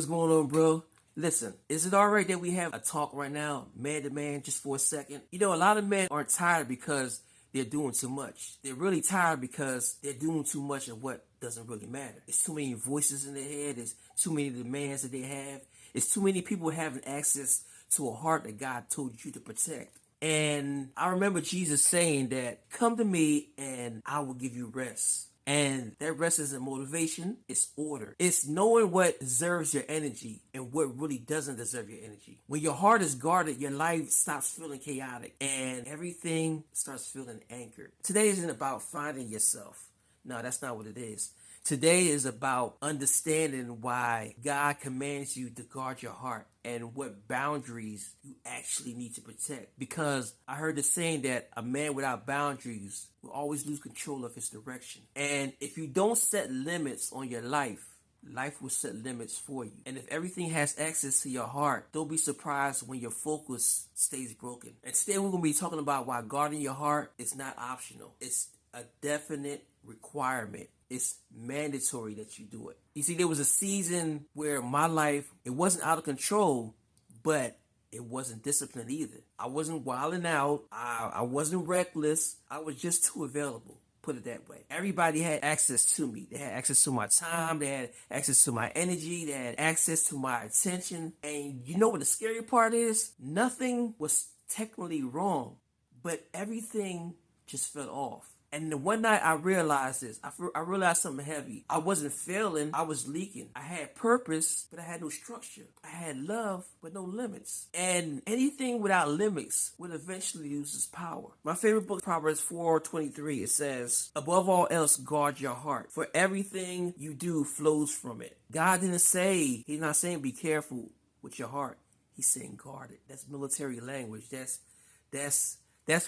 what's going on, bro? Listen, is it alright that we have a talk right now, man to man, just for a second? You know, a lot of men aren't tired because they're doing too much. They're really tired because they're doing too much of what doesn't really matter. It's too many voices in their head. It's too many demands that they have. It's too many people having access to a heart that God told you to protect. And I remember Jesus saying that, come to me and I will give you rest. And that rest isn't motivation, it's order. It's knowing what deserves your energy and what really doesn't deserve your energy. When your heart is guarded, your life stops feeling chaotic and everything starts feeling anchored. Today isn't about finding yourself. No, that's not what it is. Today is about understanding why God commands you to guard your heart and what boundaries you actually need to protect. Because I heard the saying that a man without boundaries will always lose control of his direction. And if you don't set limits on your life, life will set limits for you. And if everything has access to your heart, don't be surprised when your focus stays broken. Instead, we're going to be talking about why guarding your heart is not optional. It's a definite requirement. It's mandatory that you do it. You see, there was a season where my life, it wasn't out of control, but it wasn't disciplined either. I wasn't wilding out. I wasn't reckless. I was just too available. Put it that way. Everybody had access to me. They had access to my time. They had access to my energy. They had access to my attention. And you know what the scary part is? Nothing was technically wrong, but everything just fell off. And the one night I realized this, I realized something heavy. I wasn't failing, I was leaking. I had purpose, but I had no structure. I had love, but no limits. And anything without limits will eventually lose its power. My favorite book, Proverbs 4:23, it says, above all else, guard your heart, for everything you do flows from it. God didn't say, he's not saying be careful with your heart. He's saying guard it. That's military language. That's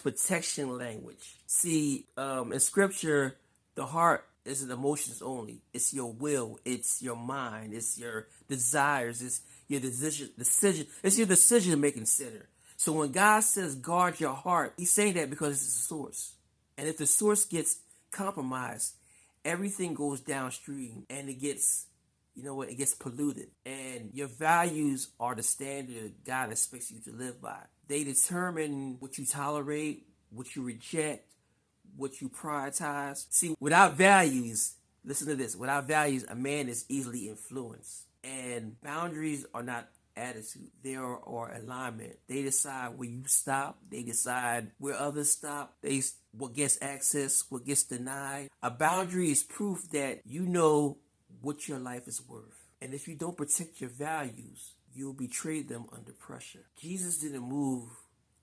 protection language. See, in scripture, the heart isn't emotions only. It's your will. It's your mind. It's your desires. It's your decision. It's your decision-making center. So when God says guard your heart, he's saying that because it's the source. And if the source gets compromised, everything goes downstream and it gets, it gets polluted. And your values are the standard God expects you to live by. They determine what you tolerate, what you reject, what you prioritize. See, without values, listen to this, without values, a man is easily influenced. And boundaries are not attitude. They are alignment. They decide where you stop. They decide where others stop. What gets access, what gets denied. A boundary is proof that you know what your life is worth. And if you don't protect your values, you'll betray them under pressure. Jesus didn't move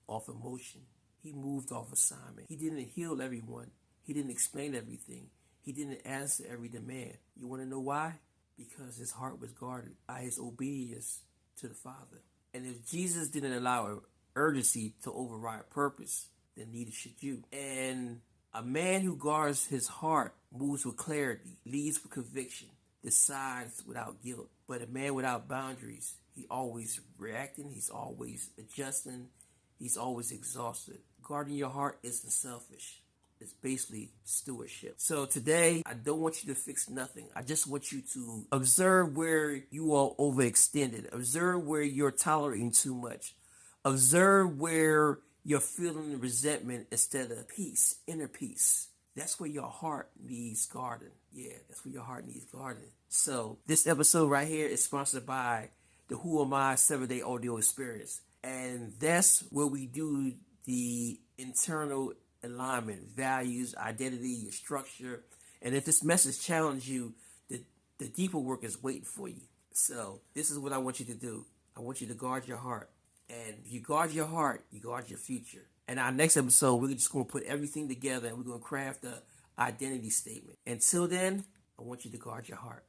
off emotion. He moved off assignment. He didn't heal everyone. He didn't explain everything. He didn't answer every demand. You want to know why? Because his heart was guarded by his obedience to the Father. And if Jesus didn't allow urgency to override purpose, then neither should you. And a man who guards his heart moves with clarity, leads with conviction, decides without guilt. But a man without boundaries, he's always reacting, he's always adjusting, he's always exhausted. Guarding your heart isn't selfish. It's basically stewardship. So today, I don't want you to fix nothing. I just want you to observe where you are overextended. Observe where you're tolerating too much. Observe where you're feeling resentment instead of peace, inner peace. That's where your heart needs guarding. Yeah, that's where your heart needs guarding. So this episode right here is sponsored by the Who Am I 7-Day Audio Experience. And that's where we do the internal alignment, values, identity, your structure. And if this message challenges you, the deeper work is waiting for you. So this is what I want you to do. I want you to guard your heart. And if you guard your heart, you guard your future. And our next episode, we're just going to put everything together and we're going to craft a identity statement. Until then, I want you to guard your heart.